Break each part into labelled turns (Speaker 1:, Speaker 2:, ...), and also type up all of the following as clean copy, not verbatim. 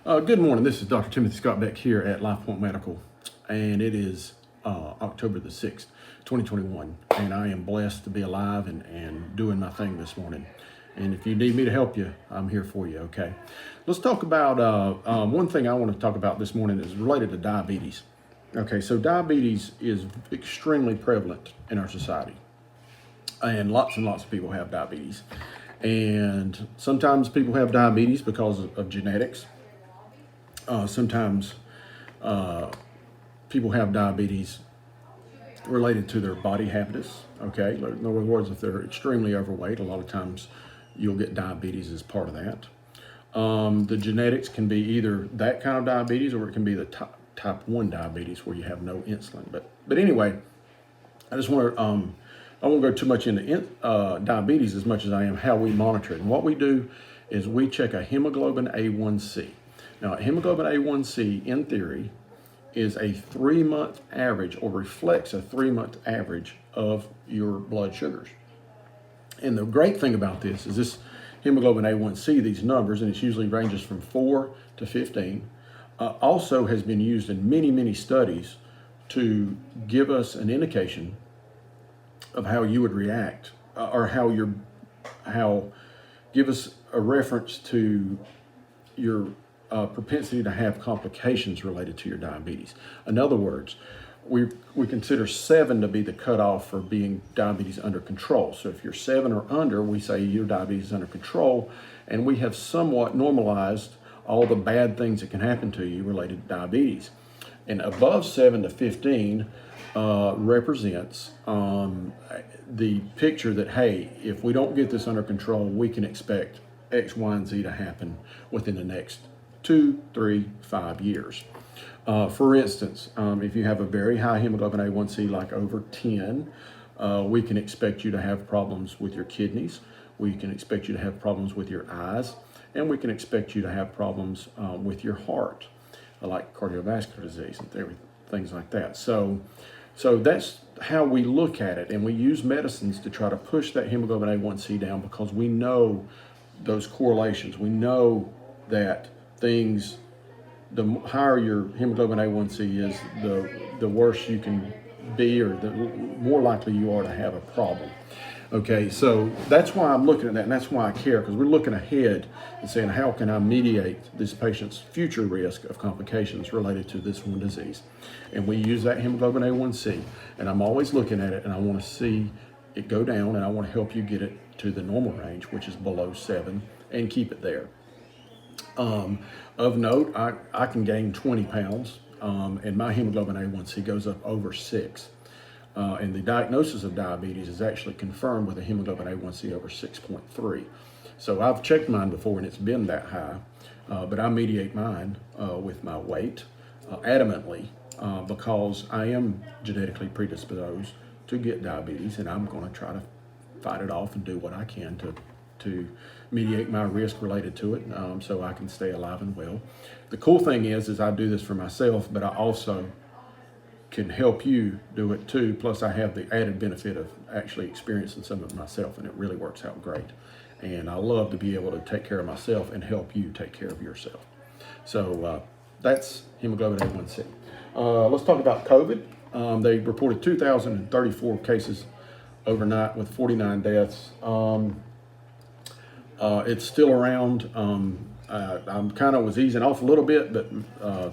Speaker 1: Good morning. This is Dr. Timothy Scott Beck here at LifePoint Medical, and it is October the 6th, 2021, and I am blessed to be alive and doing my thing this morning. And if you need me to help you, I'm here for you, okay? Let's talk about one thing I want to talk about this morning is related to diabetes. Okay, so diabetes is extremely prevalent in our society, and lots of people have diabetes. And sometimes people have diabetes because of genetics. Sometimes people have diabetes related to their body habitus. Okay, in other words, if they're extremely overweight, a lot of times you'll get diabetes as part of that. The genetics can be either that kind of diabetes or it can be the type 1 diabetes where you have no insulin. But anyway, I just want to I won't go too much into diabetes as much as I am how we monitor it. And what we do is we check a hemoglobin A1C. Now, hemoglobin A1C, in theory, is a 3-month average or reflects a 3-month average of your blood sugars. And the great thing about this is this hemoglobin A1C, these numbers, and it usually ranges from 4 to 15, also has been used in many studies to give us an indication of how you would react or how give us a reference to your propensity to have complications related to your diabetes. In other words, we consider 7 to be the cutoff for being diabetes under control. So if you're 7 or under, we say your diabetes is under control, and we have somewhat normalized all the bad things that can happen to you related to diabetes. And above 7 to 15 represents the picture that, hey, if we don't get this under control, we can expect X, Y, and Z to happen within the next 2, 3, 5 years. For instance, if you have a very high hemoglobin A1C, like over 10, we can expect you to have problems with your kidneys. We can expect you to have problems with your eyes, and we can expect you to have problems with your heart, like cardiovascular disease and things like that. So that's how we look at it, and we use medicines to try to push that hemoglobin A1C down because we know those correlations. We know that things, the higher your hemoglobin A1C is, the worse you can be, or the more likely you are to have a problem. Okay, so that's why I'm looking at that, and that's why I care, because we're looking ahead and saying, how can I mediate this patient's future risk of complications related to this one disease? And we use that hemoglobin A1C, and I'm always looking at it, and I want to see it go down, and I want to help you get it to the normal range, which is below 7, and keep it there. Of note, I can gain 20 pounds, and my hemoglobin A1C goes up over 6. And the diagnosis of diabetes is actually confirmed with a hemoglobin A1C over 6.3. So I've checked mine before and it's been that high, but I mediate mine with my weight adamantly because I am genetically predisposed to get diabetes, and I'm going to try to fight it off and do what I can to mediate my risk related to it, so I can stay alive and well. The cool thing is I do this for myself, but I also can help you do it too. Plus I have the added benefit of actually experiencing some of it myself, and it really works out great. And I love to be able to take care of myself and help you take care of yourself. So that's hemoglobin A1C. Let's talk about COVID. They reported 2,034 cases overnight with 49 deaths. It's still around. I'm kind of was easing off a little bit, but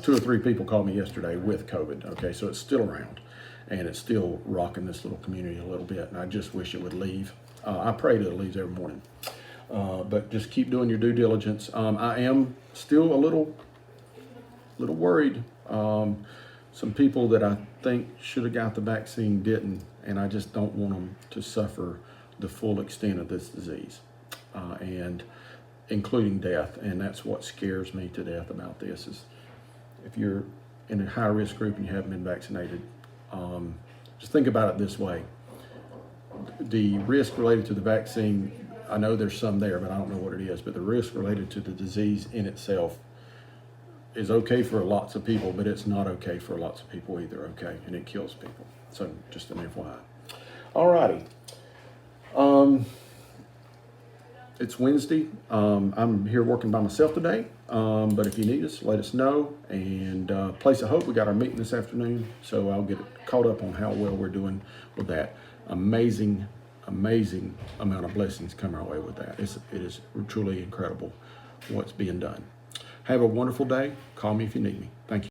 Speaker 1: 2 or 3 people called me yesterday with COVID. Okay, so it's still around, and it's still rocking this little community a little bit. And I just wish it would leave. I pray that it leaves every morning, but just keep doing your due diligence. I am still a little worried. Some people that I think should have got the vaccine didn't, and I just don't want them to suffer the full extent of this disease, and including death. And that's what scares me to death about this, is if you're in a high risk group and you haven't been vaccinated, just think about it this way. The risk related to the vaccine, I know there's some there, but I don't know what it is, but the risk related to the disease in itself is okay for lots of people, but it's not okay for lots of people either, okay? And it kills people. So just an FYI. All righty. it's Wednesday. I'm here working by myself today, but if you need us, let us know. And Place of Hope, we got our meeting this afternoon, so I'll get caught up on how well we're doing with that. Amazing amount of blessings come our way with that. It is truly incredible what's being done. Have a wonderful day. Call me if you need me. Thank you.